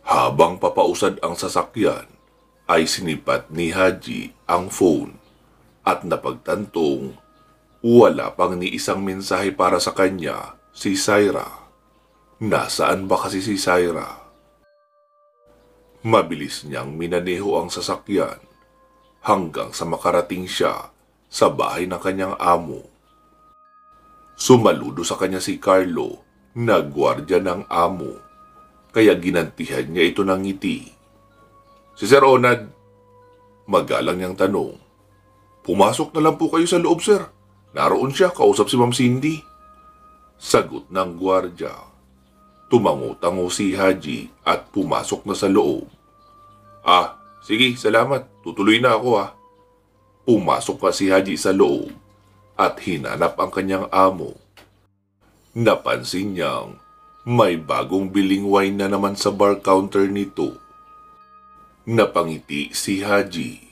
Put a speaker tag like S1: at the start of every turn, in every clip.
S1: Habang papausad ang sasakyan, ay sinipat ni Haji ang phone at napagtantong wala pang ni isang mensahe para sa kanya si Syra. Nasaan ba kasi si Syra? Mabilis niyang minaneho ang sasakyan hanggang sa makarating siya sa bahay ng kanyang amo. Sumaludo sa kanya si Carlo na gwardya ng amo, kaya ginantihan niya ito ng ngiti. Si Sir Onad, magalang niyang tanong. Pumasok na lang po kayo sa loob, sir. Naroon siya, kausap si Ma'am Cindy. Sagot ng gwardya. Tumango-tango si Haji at pumasok na sa loob. Sige, salamat. Tutuloy na ako . Pumasok pa si Haji sa loob at hinanap ang kanyang amo. Napansin niyang may bagong biling wine na naman sa bar counter nito. Napangiti si Haji.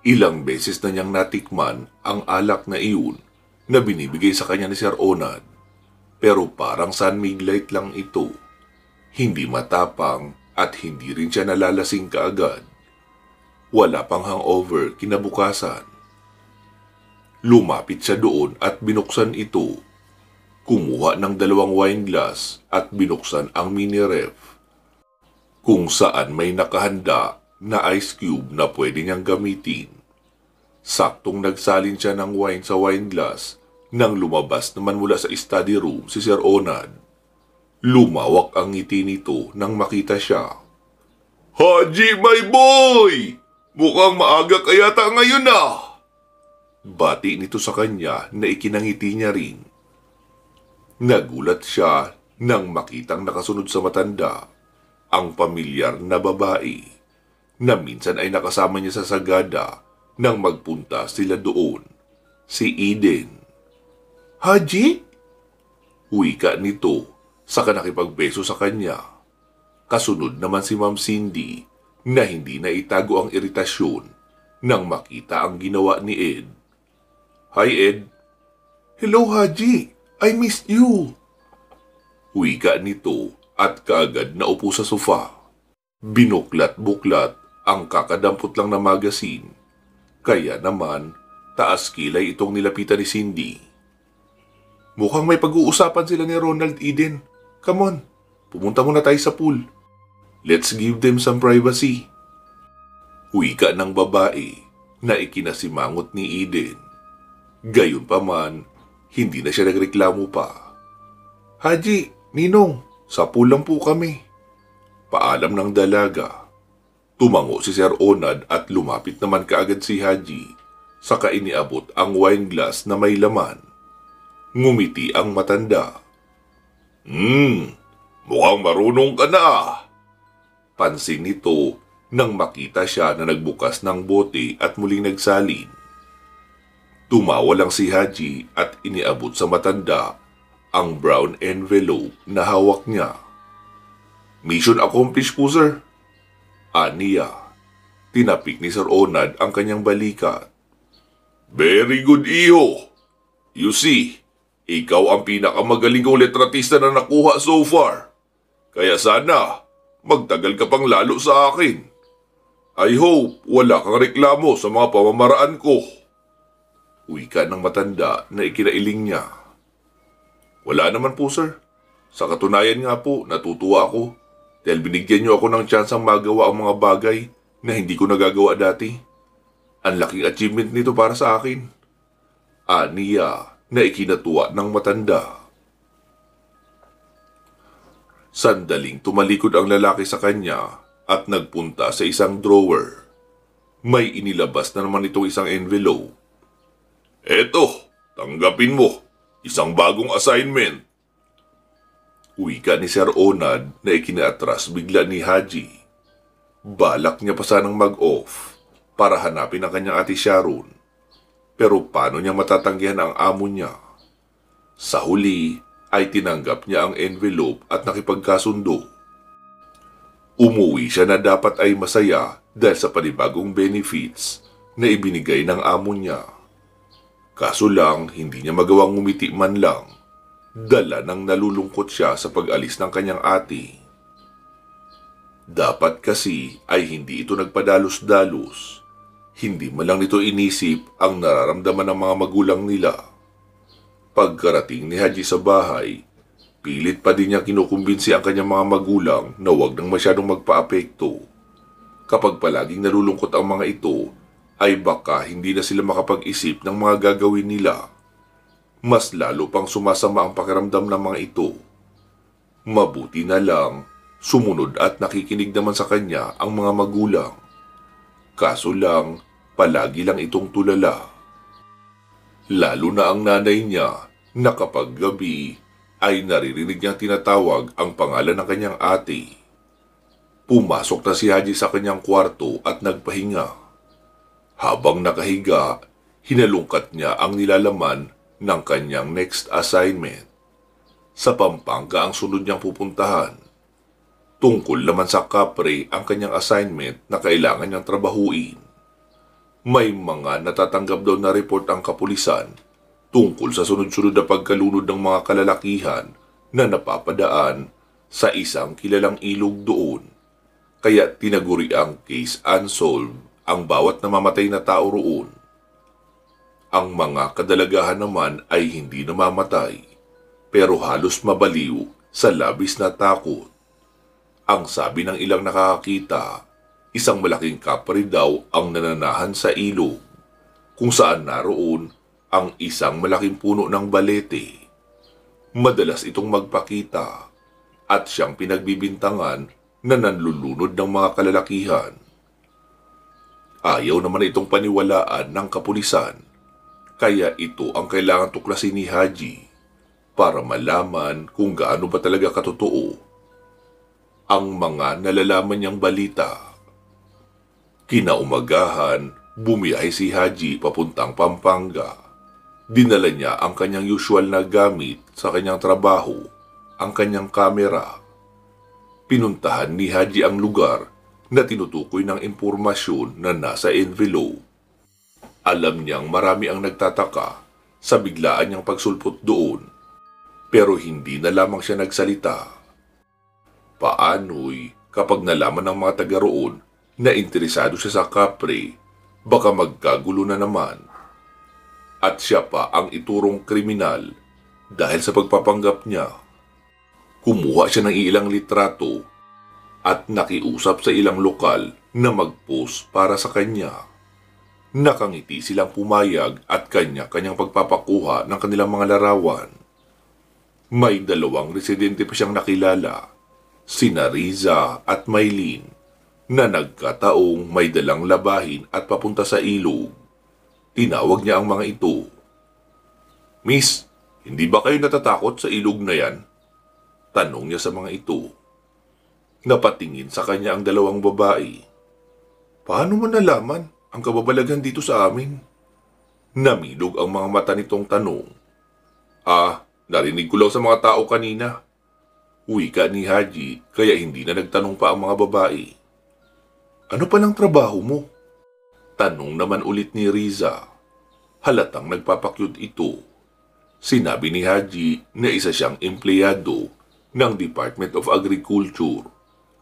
S1: Ilang beses na niyang natikman ang alak na iyon na binibigay sa kanya ni Sir Onad. Pero parang sunmig light lang ito. Hindi matapang at hindi rin siya nalalasing kaagad. Wala pang hangover kinabukasan. Lumapit siya doon at binuksan ito. Kumuha ng 2 wine glass at binuksan ang mini ref, kung saan may nakahanda na ice cube na pwede niyang gamitin. Saktong nagsalin siya ng wine sa wine glass nang lumabas naman mula sa study room si Sir Onad. Lumawak ang ngiti nito nang makita siya. Haji, my boy! Mukhang maaga ka yata ngayon . Bati nito sa kanya na ikinangiti niya rin. Nagulat siya nang makitang nakasunod sa matanda ang pamilyar na babae na minsan ay nakasama niya sa sagada nang magpunta sila doon, si Eden. Haji? Wika nito saka nakipagbeso sa kanya. Kasunod naman si Ma'am Cindy na hindi na itago ang iritasyon nang makita ang ginawa ni Ed. Hi Ed. Hello Haji, I missed you. Wika nito at kaagad naupo sa sofa. Binuklat-buklat ang kakadampot lang na magazine. Kaya naman, taas kilay itong nilapitan ni Cindy. Mukhang may pag-uusapan sila ni Ronald Eden. Come on, pumunta muna tayo sa pool. Let's give them some privacy. Wika ng babae na ikinasimangot ni Eden. Gayunpaman, hindi na siya nagreklamo pa. Haji, Ninong, sa pool lang po kami. Paalam ng dalaga. Tumango si Sir Onad at lumapit naman kaagad si Haji, saka iniabot ang wine glass na may laman. Ngumiti ang matanda. Mukhang marunong ka na . Pansin nito nang makita siya na nagbukas ng bote at muling nagsalin. Tumawa lang si Haji at iniabot sa matanda ang brown envelope na hawak niya. Mission accomplished po, sir. Aniya. Tinapik ni Sir Onad ang kanyang balikat. Very good, iho. You see, ikaw ang pinakamagaling kong letratista na nakuha so far. Kaya sana, magtagal ka pang lalo sa akin. I hope wala kang reklamo sa mga pamamaraan ko. Wika ng matanda na ikinailing niya. Wala naman po, sir. Sa katunayan nga po, natutuwa ako dahil binigyan niyo ako ng tsansang magawa ang mga bagay na hindi ko nagagawa dati. Ang laking achievement nito para sa akin. Aniya na ikinatuwa ng matanda. Sandaling tumalikod ang lalaki sa kanya at nagpunta sa isang drawer. May inilabas na naman itong isang envelope. Eto, tanggapin mo. Isang bagong assignment. Wika ni Sir Onad na ikinaatras bigla ni Haji. Balak niya pa sanang mag-off para hanapin ang kanyang ate Sharon. Pero paano niya matatanggihan ang amo niya? Sa huli ay tinanggap niya ang envelope at nakipagkasundo. Umuwi siya na dapat ay masaya dahil sa panibagong benefits na ibinigay ng amo niya. Kaso lang, hindi niya magawang ngumiti man lang. Dala nang nalulungkot siya sa pag-alis ng kanyang ate. Dapat kasi ay hindi ito nagpadalos-dalos. Hindi man lang nito inisip ang nararamdaman ng mga magulang nila. Pagkarating ni Haji sa bahay, pilit pa din niya kinukumbinsi ang kanyang mga magulang na huwag nang masyadong magpa-apekto. Kapag palaging nalulungkot ang mga ito, ay baka hindi na sila makapag-isip ng mga gagawin nila. Mas lalo pang sumasama ang pakiramdam ng mga ito. Mabuti na lang, sumunod at nakikinig naman sa kanya ang mga magulang. Kaso lang, palagi lang itong tulala. Lalo na ang nanay niya na kapag gabi ay naririnig niyang tinatawag ang pangalan ng kanyang ate. Pumasok na si Haji sa kanyang kwarto at nagpahinga. Habang nakahiga, hinalungkat niya ang nilalaman ng kanyang next assignment. Sa Pampanga ang sunod niyang pupuntahan. Tungkol naman sa kapre ang kanyang assignment na kailangan niyang trabahuin. May mga natatanggap daw na report ang kapulisan tungkol sa sunod-sunod na pagkalunod ng mga kalalakihan na napapadaan sa isang kilalang ilog doon. Kaya tinaguri ang case unsolved ang bawat namamatay na tao roon. Ang mga kadalagahan naman ay hindi namamatay, pero halos mabaliw sa labis na takot. Ang sabi ng ilang nakakakita, isang malaking kapre daw ang nananahan sa ilog, kung saan naroon ang isang malaking puno ng balete. Madalas itong magpakita at siyang pinagbibintangan na nanlulunod ng mga kalalakihan. Ayaw naman itong paniwalaan ng kapulisan, kaya ito ang kailangan tuklasin ni Haji para malaman kung gaano ba talaga katotoo ang mga nalalaman niyang balita. Kinaumagahan, bumiyahe si Haji papuntang Pampanga. Dinala niya ang kanyang usual na gamit sa kanyang trabaho, ang kanyang kamera. Pinuntahan ni Haji ang lugar na tinutukoy ng impormasyon na nasa envelope. Alam niyang marami ang nagtataka sa biglaan niyang pagsulpot doon, pero hindi na lamang siya nagsalita. Paano'y kapag nalaman ng mga taga roon na interesado siya sa kapre, baka magkagulo na naman. At siya pa ang iturong kriminal dahil sa pagpapanggap niya. Kumuha siya ng ilang litrato at nakiusap sa ilang lokal na mag-post para sa kanya. Nakangiti silang pumayag at kanya-kanyang pagpapakuha ng kanilang mga larawan. May dalawang residente pa siyang nakilala, sina Riza at Maylin, na nagkataong may dalang labahin at papunta sa ilog. Tinawag niya ang mga ito. "Miss, hindi ba kayo natatakot sa ilog na yan?" Tanong niya sa mga ito. Napatingin sa kanya ang dalawang babae. "Paano mo nalaman ang kababalaghan dito sa amin?" Namilog ang mga mata nitong tanong. Narinig ko lang sa mga tao kanina." Wika ni Haji, kaya hindi na nagtanong pa ang mga babae. "Ano pa ng trabaho mo?" Tanong naman ulit ni Riza. Halatang nagpapakyut ito. Sinabi ni Haji na isa siyang empleyado ng Department of Agriculture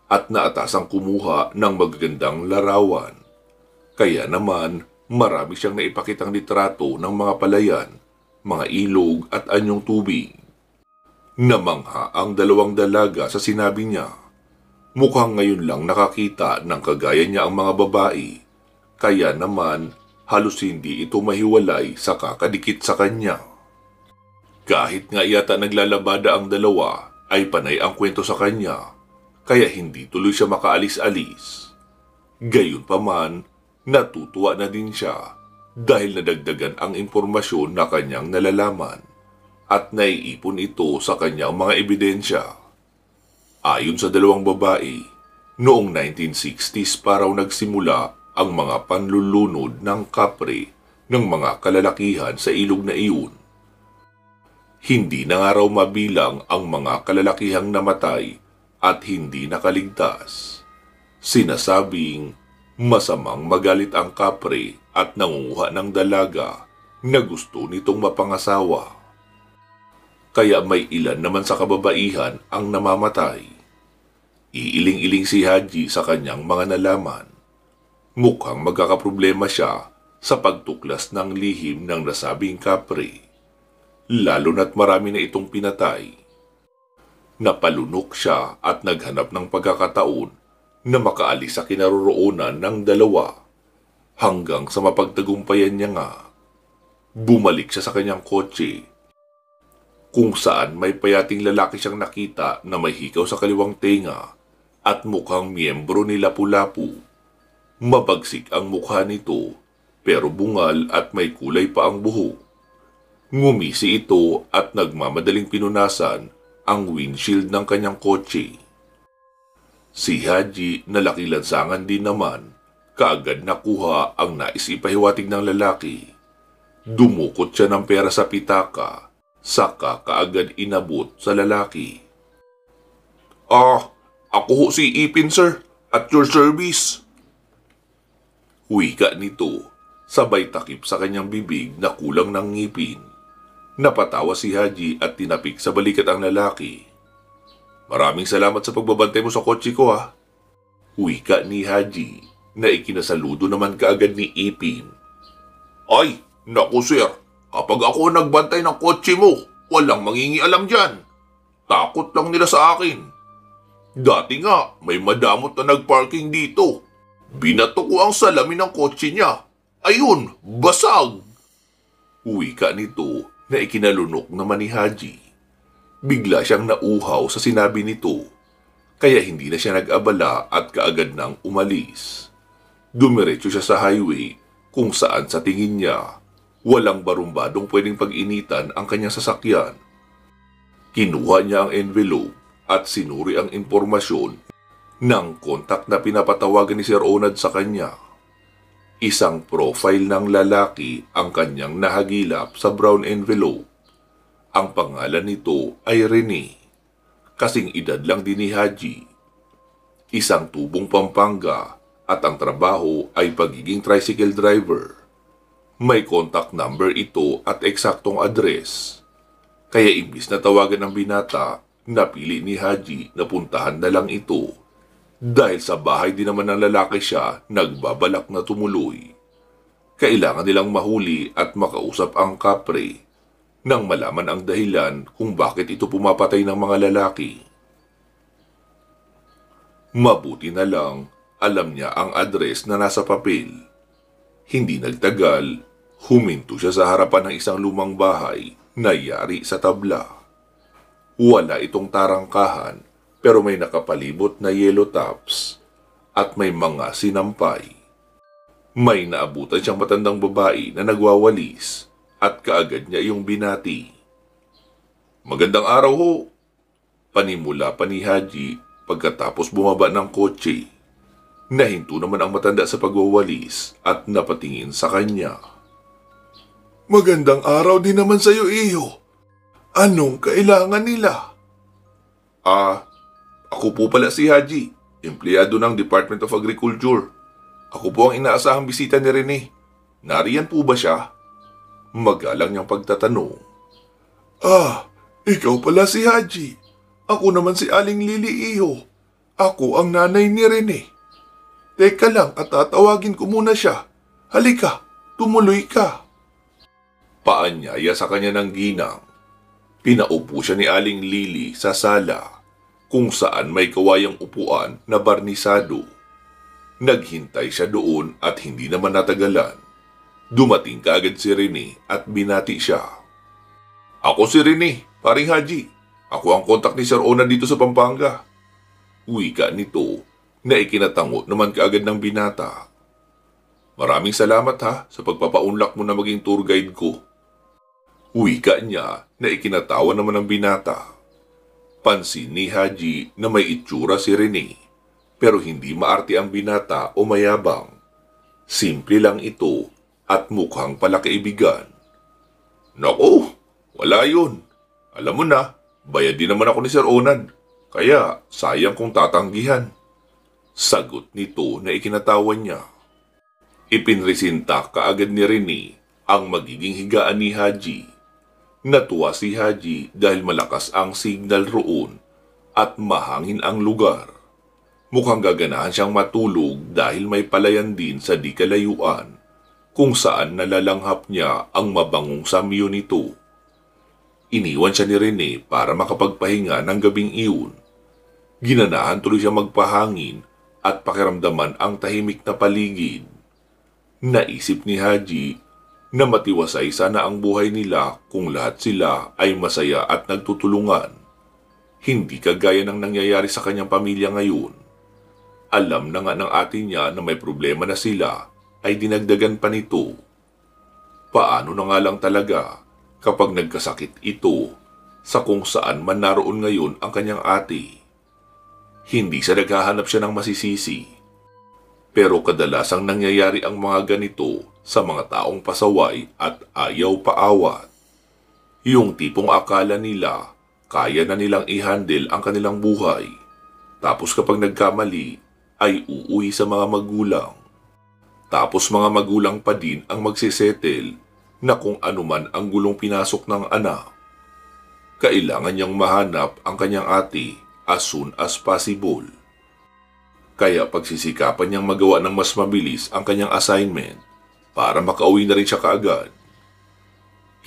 S1: at naatasang kumuha ng magagandang larawan. Kaya naman marami siyang naipakitang litrato ng mga palayan, mga ilog at anyong tubig. Namangha ang dalawang dalaga sa sinabi niya. Mukhang ngayon lang nakakita ng kagaya niya ang mga babae, kaya naman halos hindi ito mahiwalay sa kakadikit sa kanya. Kahit nga yata naglalabada ang dalawa, ay panay ang kwento sa kanya, kaya hindi tuloy siya makaalis-alis. Gayunpaman, natutuwa na din siya dahil nadagdagan ang impormasyon na kanyang nalalaman at naiipon ito sa kanyang mga ebidensya. Ayon sa dalawang babae, noong 1960s pa raw nagsimula ang mga panlulunod ng kapre ng mga kalalakihan sa ilog na iyon. Hindi na nga raw mabilang ang mga kalalakihang namatay at hindi nakaligtas. Sinasabing masamang magalit ang kapre at nangunguha ng dalaga na gusto nitong mapangasawa. Kaya may ilan naman sa kababaihan ang namamatay. Iiling-iling si Haji sa kanyang mga nalaman. Mukhang magkakaproblema siya sa pagtuklas ng lihim ng nasabing kapre, lalo na't marami na itong pinatay. Napalunok siya at naghanap ng pagkakataon na makaalis sa kinaroroonan ng dalawa hanggang sa mapagtagumpayan niya nga. Bumalik siya sa kanyang kotse kung saan may payating lalaki siyang nakita na may hikaw sa kaliwang tenga at mukhang miyembro ni Lapu-Lapu. Mabagsik ang mukha nito pero bungal at may kulay pa ang buhok. Ngumisi ito at nagmamadaling pinunasan ang windshield ng kanyang kotse. Si Haji na lakilansangan din naman, kaagad nakuha ang nais ipahiwatig ng lalaki. Dumukot siya ng pera sa pitaka, saka kaagad inabot sa lalaki. Ako ho si Ipin, sir, at your service. Wika nito, sabay takip sa kanyang bibig na kulang ng ngipin. Napatawa si Haji at tinapik sa balikat ang lalaki. Maraming salamat sa pagbabantay mo sa kotse ko, ha. Wika ni Haji na ikinasaludo naman kaagad ni Ipin. Ay, naku sir, kapag ako nagbantay ng kotse mo, walang mangingialam dyan. Takot lang nila sa akin. Dati nga, may madamot na nagparking dito. Binato ko ang salamin ng kotse niya. Ayun, basag! Wika nito na ikinalunok naman ni Haji. Bigla siyang nauhaw sa sinabi nito, kaya hindi na siya nag-abala at kaagad nang umalis. Dumiretso siya sa highway kung saan sa tingin niya walang barumbadong pwedeng pag-initan ang kanyang sasakyan. Kinuha niya ang envelope at sinuri ang impormasyon ng kontak na pinapatawagan ni Sir Onad sa kanya. Isang profile ng lalaki ang kanyang nahagilap sa brown envelope. Ang pangalan nito ay Rene, kasing edad lang din ni Haji. Isang tubong Pampanga at ang trabaho ay pagiging tricycle driver. May contact number ito at eksaktong address. Kaya imbis na tawagan ng binata, napili ni Haji na puntahan na lang ito. Dahil sa bahay din naman ng lalaki siya nagbabalak na tumuloy. Kailangan nilang mahuli at makausap ang kapre nang malaman ang dahilan kung bakit ito pumapatay ng mga lalaki. Mabuti na lang alam niya ang address na nasa papel. Hindi nagtagal, huminto siya sa harapan ng isang lumang bahay na yari sa tabla. Wala itong tarangkahan pero may nakapalibot na yellow tops at may mga sinampay. May naabutan siyang matandang babae na nagwawalis at kaagad niya iyong binati. Magandang araw ho, panimula pa ni Haji pagkatapos bumaba ng kotse. Nahinto naman ang matanda sa pagwawalis at napatingin sa kanya. Magandang araw din naman sa iyo, iyo. Anong kailangan nila? Ako po pala si Haji, empleyado ng Department of Agriculture. Ako po ang inaasahang bisita ni Rene. Nariyan po ba siya? Magalang niyang pagtatanong. Ikaw pala si Haji. Ako naman si Aling Lili, iyo. Ako ang nanay ni Rene. Teka lang at tatawagin ko muna siya. Halika, tumuloy ka. Paanyaya sa kanya ng ginang. Pinaupo siya ni Aling Lili sa sala kung saan may kawayang upuan na barnisado. Naghintay siya doon at hindi naman natagalan. Dumating kaagad si Rene at binati siya. Ako si Rene, paring Haji. Ako ang kontak ni Sir Ona dito sa Pampanga. Wika nito na ikinatango naman kaagad ng binata. Maraming salamat ha sa pagpapaunlak mo na maging tour guide ko. Wika niya na ikinatawa naman ng binata. Pansin ni Haji na may itsura si Rene, pero hindi maarte ang binata o mayabang. Simple lang ito at mukhang palakaibigan. Naku, wala yun. Alam mo na, bayad din naman ako ni Sir Onad, kaya sayang kung tatanggihan. Sagot nito na ikinatawan niya. Ipinresinta kaagad ni Rene ang magiging higaan ni Haji. Natuwa si Haji dahil malakas ang signal roon at mahangin ang lugar. Mukhang gaganahan siyang matulog dahil may palayan din sa di kalayuan kung saan nalalanghap niya ang mabangong samyo nito. Iniwan siya ni Rene para makapagpahinga ng gabing iyon. Ginanahan tuloy siya magpahangin at pakiramdaman ang tahimik na paligid. Naisip ni Haji na matiwasay sana ang buhay nila kung lahat sila ay masaya at nagtutulungan. Hindi kagaya ng nangyayari sa kanyang pamilya ngayon. Alam na nga ng ate niya na may problema na sila ay dinagdagan pa nito. Paano na nga lang talaga kapag nagkasakit ito sa kung saan man naroon ngayon ang kanyang ate? Hindi sa naghahanap siya ng masisisi. Pero kadalasang nangyayari ang mga ganito sa mga taong pasaway at ayaw paawat. Yung tipong akala nila kaya na nilang i-handle ang kanilang buhay. Tapos kapag nagkamali ay uuwi sa mga magulang. Tapos mga magulang pa din ang magsisettle na kung anuman ang gulong pinasok ng anak. Kailangan niyang mahanap ang kanyang ate as soon as possible. Kaya pagsisikapan niyang magawa ng mas mabilis ang kanyang assignment para makauwi na rin siya kaagad.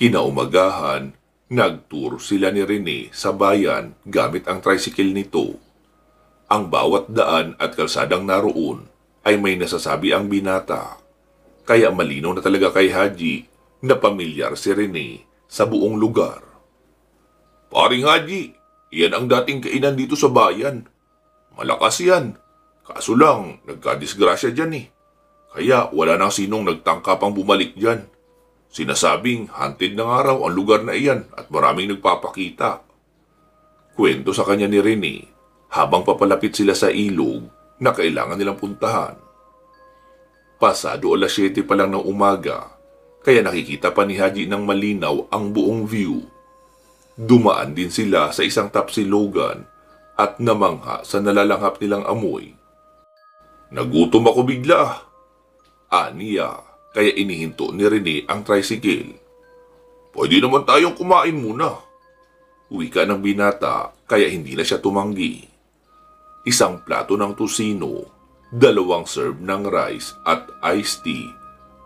S1: Kinaumagahan, nagtour sila ni Rene sa bayan gamit ang tricycle nito. Ang bawat daan at kalsadang naroon ay may nasasabi ang binata. Kaya malinaw na talaga kay Haji na pamilyar si Rene sa buong lugar. Paring Haji, iyan ang dating kainan dito sa bayan. Malakas yan. Kaso lang, nagkadisgrasya dyan eh. Kaya wala nang sinong nagtangka pang bumalik dyan. Sinasabing haunted ng araw ang lugar na iyan at maraming nagpapakita. Kwento sa kanya ni Rene habang papalapit sila sa ilog na kailangan nilang puntahan. Pasado 7:00 pa lang ng umaga, kaya nakikita pa ni Haji ng malinaw ang buong view. Dumaan din sila sa isang tapsilogan at namangha sa nalalanghap nilang amoy. Nagutom ako bigla. Aniya, kaya inihinto ni Rene ang tricycle. Pwede naman tayong kumain muna. Wika ng binata, kaya hindi na siya tumanggi. Isang plato ng tusino, 2 serve ng rice at iced tea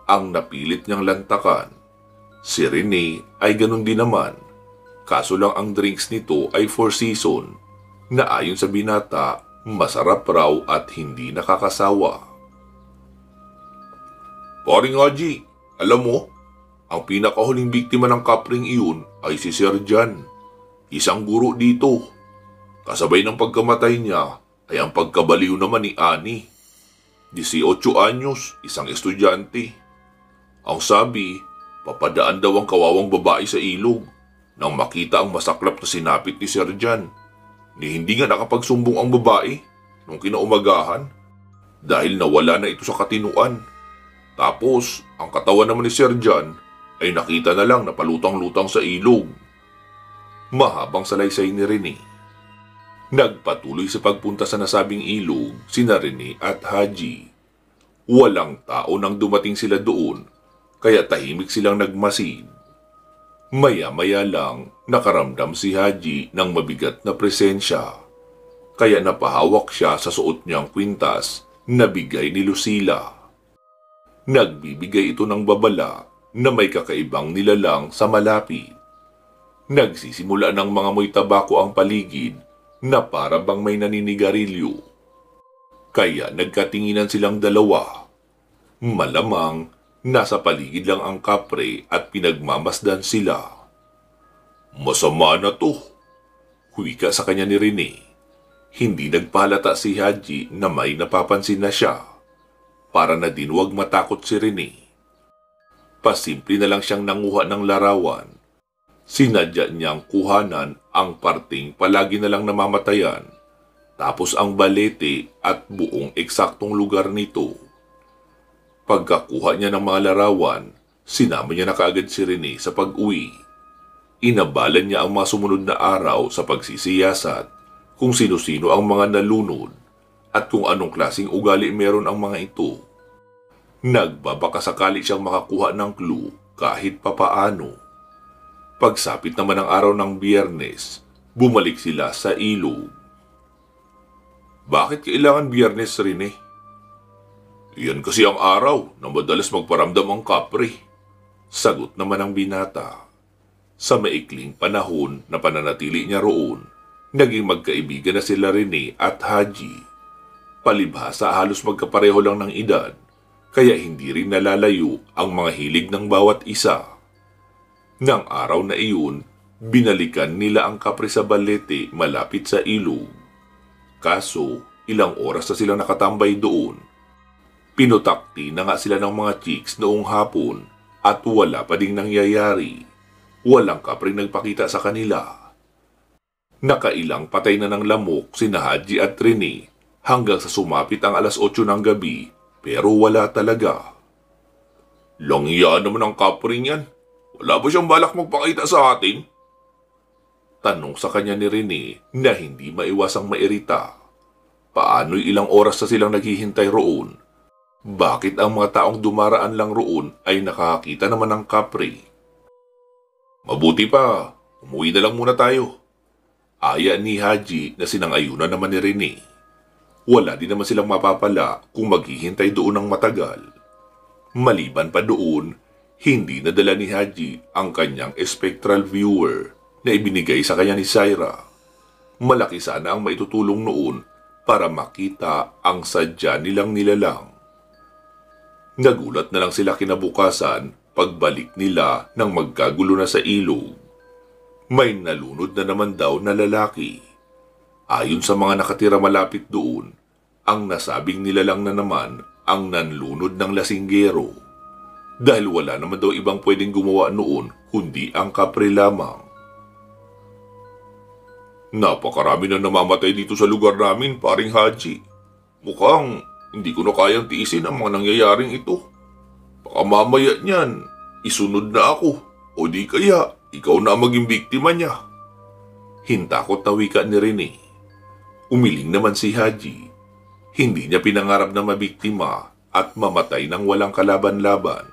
S1: ang napilit niyang lantakan. Si Rene ay ganun din naman. Kaso lang ang drinks nito ay 4 season na ayon sa binata, masarap raw at hindi nakakasawa. Paring Haji, alam mo, ang pinakahuling biktima ng kapring iyon ay si Sir Jan, isang guro dito. Kasabay ng pagkamatay niya ay ang pagkabaliw naman ni Ani. 18 anyos, isang estudyante. Ang sabi, papadaan daw ang kawawang babae sa ilog nang makita ang masaklap na sinapit ni Sir Jan. Ni hindi nga nakapagsumbong ang babae nung kinaumagahan dahil nawala na ito sa katinuan. Tapos, ang katawan naman ni Sir Jan ay nakita na lang na palutang-lutang sa ilog. Mahabang salaysay ni Rene. Nagpatuloy sa pagpunta sa nasabing ilog sina Rene at Haji. Walang tao nang dumating sila doon, kaya tahimik silang nagmasid. Maya-maya lang nakaramdam si Haji ng mabigat na presensya, kaya napahawak siya sa suot niyang kwintas na bigay ni Lucila. Nagbibigay ito ng babala na may kakaibang nilalang sa malapit. Nagsisimula ng mga moy tabako ang paligid na para bang may naninigarilyo. Kaya nagkatinginan silang dalawa. Malamang nasa paligid lang ang kapre at pinagmamasdan sila. Masama na to, wika sa kanya ni Rene. Hindi nagpahalata si Haji na may napapansin na siya. Para na din wag matakot si Rene. Pasimple na lang siyang nanguha ng larawan. Sinadya niyang kuhanan ang parting palagi na lang namamatayan, tapos ang balete at buong eksaktong lugar nito. Pagkakuha niya ng mga larawan, sinama niya na kaagad si Rene sa pag-uwi. Inabalan niya ang mga sumunod na araw sa pagsisiyasat kung sino-sino ang mga nalunod at kung anong klaseng ugali meron ang mga ito. Nagbabakasakali siyang makakuha ng clue kahit papaano. Pagsapit naman ng araw ng Biyernes, bumalik sila sa ilog. Bakit kailangan Biyernes, Rene? Iyan kasi ang araw na madalas magparamdam ang kapre. Sagot naman ng binata. Sa maikling panahon na pananatili niya roon, naging magkaibigan na sila Rene at Haji. Palibhasa halos magkapareho lang ng edad, kaya hindi rin nalalayo ang mga hilig ng bawat isa. Nang araw na iyon, binalikan nila ang kapre sa balete malapit sa ilog. Kaso, ilang oras na silang nakatambay doon. Pinutakti na nga sila ng mga chicks noong hapon at wala pa ding nangyayari. Walang kapre nagpakita sa kanila. Nakailang patay na ng lamok sina Haji at Rene hanggang sa sumapit ang alas 8 ng gabi pero wala talaga. Langya naman ang kapre niyan. Wala ba siyang balak magpakita sa atin? Tanong sa kanya ni Rene na hindi maiwasang mairita. Paano'y ilang oras na silang naghihintay roon? Bakit ang mga taong dumaraan lang roon ay nakakita naman ng kapre? Mabuti pa, umuwi na lang muna tayo. Aya ni Haji na sinangayunan naman ni Rene. Wala din naman silang mapapala kung maghihintay doon ng matagal. Maliban pa doon, hindi nadala ni Haji ang kanyang spectral viewer na ibinigay sa kanya ni Syra. Malaki sana ang maitutulong noon para makita ang sadya nilang nilalang. Nagulat na lang sila kinabukasan pagbalik nila nang magkagulo na sa ilog. May nalunod na naman daw na lalaki. Ayon sa mga nakatira malapit doon, ang nasabing nilalang na naman ang nanlunod ng lasinggero. Dahil wala naman daw ibang pwedeng gumawa noon kundi ang kapre lamang. Napakarami na namamatay dito sa lugar namin, paring Haji. Mukhang hindi ko na kayang tiisin ang mga nangyayaring ito. Baka mamaya niyan, isunod na ako o di kaya ikaw na maging biktima niya. Hintakot na wika ni Rene. Umiling naman si Haji. Hindi niya pinangarap na mabiktima at mamatay ng walang kalaban-laban.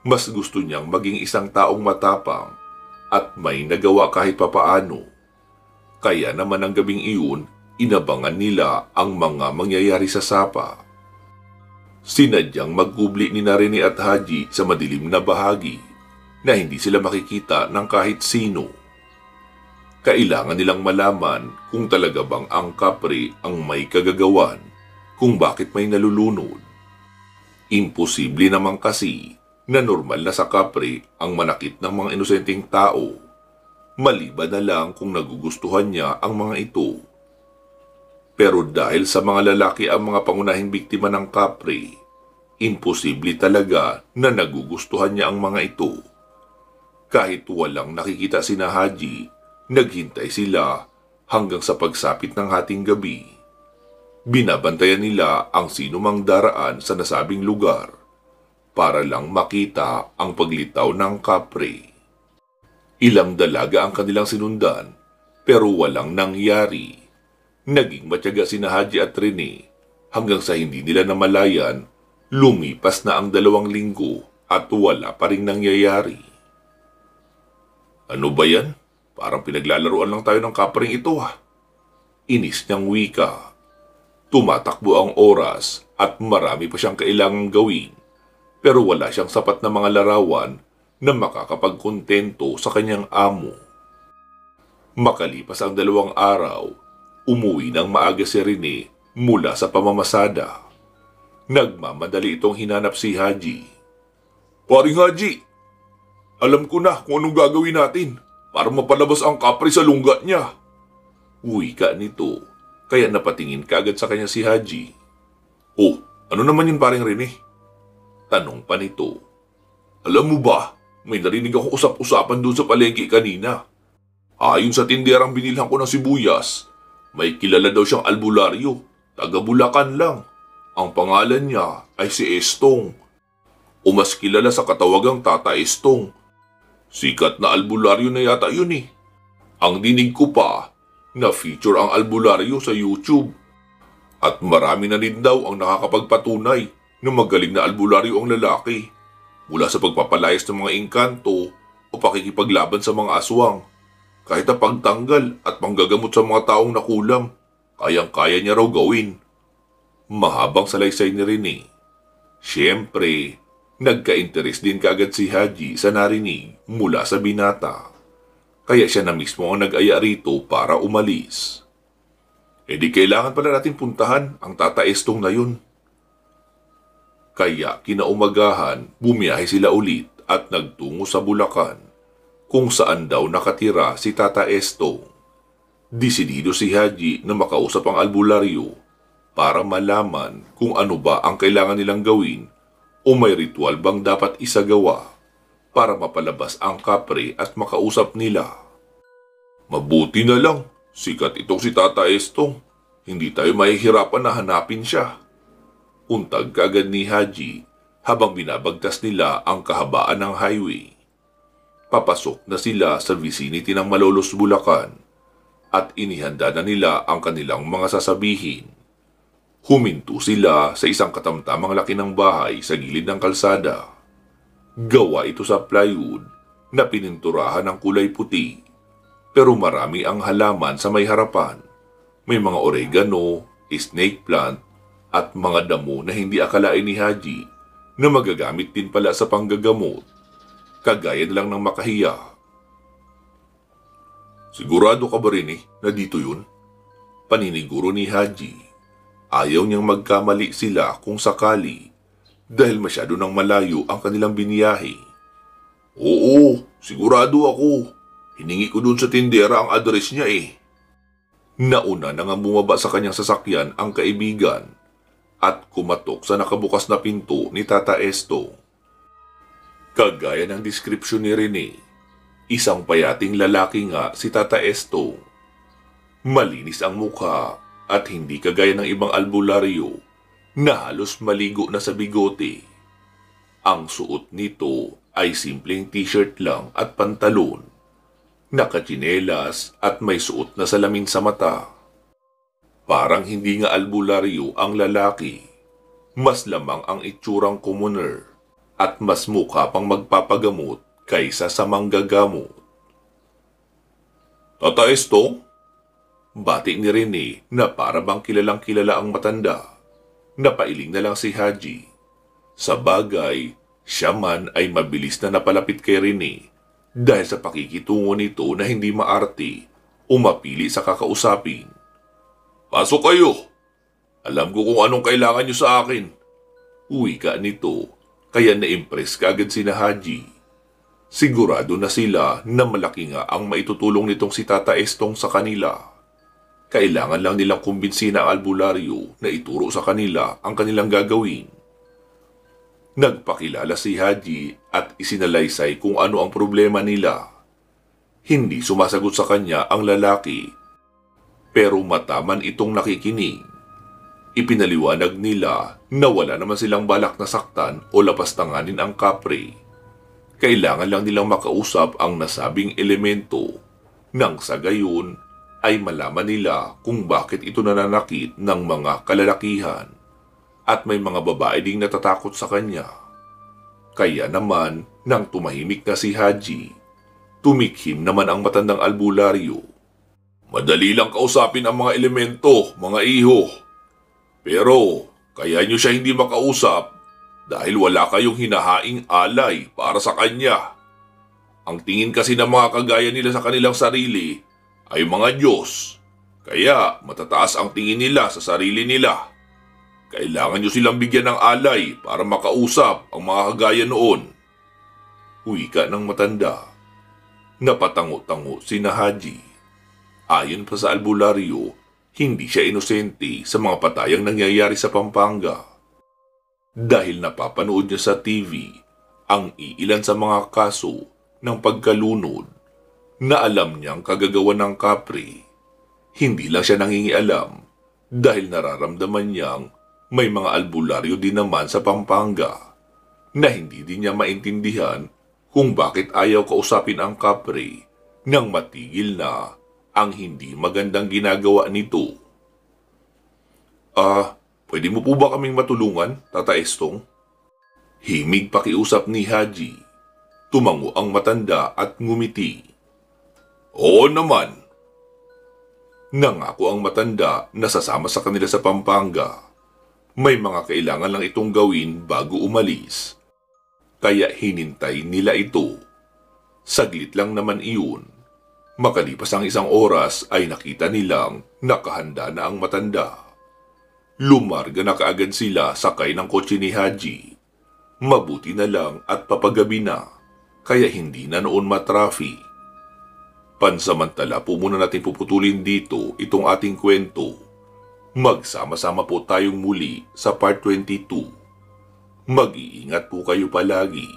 S1: Mas gusto niyang maging isang taong matapang at may nagawa kahit papaano. Kaya naman ang gabing iyon, inabangan nila ang mga mangyayari sa sapa. Sinadyang magkubli ni Rene at Haji sa madilim na bahagi na hindi sila makikita ng kahit sino. Kailangan nilang malaman kung talaga bang ang kapre ang may kagagawan, kung bakit may nalulunod. Imposible naman kasi na normal na sa kapre ang manakit ng mga inosenteng tao, maliban na lang kung nagugustuhan niya ang mga ito. Pero dahil sa mga lalaki ang mga pangunahing biktima ng kapre, imposible talaga na nagugustuhan niya ang mga ito. Kahit walang nakikita sina Haji, naghintay sila hanggang sa pagsapit ng hating gabi. Binabantayan nila ang sinumang daraan sa nasabing lugar para lang makita ang paglitaw ng kapre. Ilang dalaga ang kanilang sinundan pero walang nangyari. Naging matyaga sina Haji at Rene hanggang sa hindi nila namalayan, lumipas na ang 2 linggo at wala pa rin nangyayari. Ano ba yan? Parang pinaglalaruan lang tayo ng kapring ito ha. Inis niyang wika. Tumatakbo ang oras at marami pa siyang kailangang gawin, pero wala siyang sapat na mga larawan na makakapagkontento sa kanyang amo. Makalipas ang 2 araw, umuwi ng maaga si Rene mula sa pamamasada. Nagmamadali itong hinanap si Haji. Paring Haji, alam ko na kung anong gagawin natin para mapalabas ang kapre sa lungga niya. Wika nito, kaya napatingin kaagad sa kanya si Haji. Oh, ano naman yun paring Rene? Tanong pa nito. Alam mo ba, may narinig akong usap-usapan doon sa palengke kanina. Ayon sa tinderang binilhan ko ng sibuyas, may kilala daw siyang albularyo, taga Bulacan lang. Ang pangalan niya ay si Estong, o mas kilala sa katawagang Tata Estong. Sikat na albularyo na yata yun eh. Ang dinig ko pa, na-feature ang albularyo sa YouTube. At marami na rin daw ang nakakapagpatunay na magaling na albularyo ang lalaki, mula sa pagpapalayas ng mga engkanto o pakikipaglaban sa mga aswang, kahit na pagtanggal at panggagamot sa mga taong nakulam. kayang-kaya niya raw gawin. Mahabang salaysay ni Rene. Siyempre, nagka-interes din kaagad si Haji sa narinig mula sa binata. Kaya siya na mismo ang nag-aya rito para umalis. E di kailangan pala natin puntahan ang Tata Estong na yun. Kaya kinaumagahan, bumiyahe sila ulit at nagtungo sa Bulacan, kung saan daw nakatira si Tata Estong. Desidido si Haji na makausap ang albularyo para malaman kung ano ba ang kailangan nilang gawin o may ritual bang dapat isagawa para mapalabas ang kapre at makausap nila. Mabuti na lang, sikat itong si Tata Estong. Hindi tayo mahihirapan na hanapin siya. Untag kagad ni Haji habang binabagtas nila ang kahabaan ng highway. Papasok na sila sa vicinity ng Malolos, Bulacan at inihanda na nila ang kanilang mga sasabihin. Huminto sila sa isang katamtamang laki ng bahay sa gilid ng kalsada. Gawa ito sa plywood na pininturahan ng kulay puti, pero marami ang halaman sa may harapan. May mga oregano, snake plant, at mga damo na hindi akalain ni Haji na magagamit din pala sa panggagamot, kagaya lang ng makahiya. Sigurado ka ba rin na dito yun? Paniniguro ni Haji. Ayaw niyang magkamali sila kung sakali dahil masyado nang malayo ang kanilang biniyahe. Oo, sigurado ako. Hiningi ko dun sa tindera ang address niya eh. Nauna na nga bumaba sa kanyang sasakyan ang kaibigan at kumatok sa nakabukas na pinto ni Tata Estong. Kagaya ng description ni Rene, isang payating lalaki nga si Tata Estong. Malinis ang mukha at hindi kagaya ng ibang albularyo na halos maligo na sa bigote. Ang suot nito ay simpleng t-shirt lang at pantalon, nakatsinelas at may suot na salamin sa mata. Parang hindi nga albularyo ang lalaki. Mas lamang ang itsurang commoner at mas mukha pang magpapagamot kaysa sa manggagamot. Tata Estong? Bati ni Rene na para bang kilalang kilala ang matanda. Napailing na lang si Haji. Sa bagay, siya man ay mabilis na napalapit kay Rene dahil sa pakikitungo nito na hindi maarte o mapili sa kakausapin. Pasok kayo! Alam ko kung anong kailangan nyo sa akin. Uwi ka nito, kaya na-impress kaagad si Haji. Sigurado na sila na malaki nga ang maitutulong nitong si Tata Estong sa kanila. Kailangan lang nilang kumbinsin ang albularyo na ituro sa kanila ang kanilang gagawin. Nagpakilala si Haji at isinalaysay kung ano ang problema nila. Hindi sumasagot sa kanya ang lalaki, pero mataman itong nakikinig. Ipinaliwanag nila na wala naman silang balak na saktan o lapastanganin ang kapre. Kailangan lang nilang makausap ang nasabing elemento nang sa gayon ay malaman nila kung bakit ito nananakit ng mga kalalakihan at may mga babae ding natatakot sa kanya. Kaya naman, nang tumahimik na si Haji, tumikhim naman ang matandang albularyo. Madali lang kausapin ang mga elemento, mga iho. Pero, kaya nyo siya hindi makausap dahil wala kayong hinahaing alay para sa kanya. Ang tingin kasi ng mga kagaya nila sa kanilang sarili ay mga Diyos. Kaya matataas ang tingin nila sa sarili nila. Kailangan nyo silang bigyan ng alay para makausap ang mga kagaya noon. Wika ng matanda. Napatango-tango si Haji. Ayon pa sa albularyo, hindi siya inosente sa mga patayang nangyayari sa Pampanga. Dahil napapanood niya sa TV ang iilan sa mga kaso ng pagkalunod na alam niyang kagagawan ng kapre. Hindi lang siya nangingialam dahil nararamdaman niyang may mga albularyo din naman sa Pampanga na hindi din niya maintindihan kung bakit ayaw kausapin ang kapre nang matigil na ang hindi magandang ginagawa nito. Pwede mo po ba kaming matulungan, Tata Estong? Himig pakiusap ni Haji. Tumango ang matanda at ngumiti. Oo naman. Nangako ang matanda na sasama sa kanila sa Pampanga. May mga kailangan lang itong gawin bago umalis. Kaya hinintay nila ito. Saglit lang naman iyon. Makalipas ang 1 oras ay nakita nilang nakahanda na ang matanda. Lumarga na kaagad sila sakay ng kotse ni Haji. Mabuti na lang at papagabi na, kaya hindi na noon matraffic. Pansamantala po muna natin puputulin dito itong ating kwento. Magsama-sama po tayong muli sa part 22. Mag-iingat po kayo palagi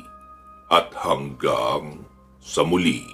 S1: at hanggang sa muli.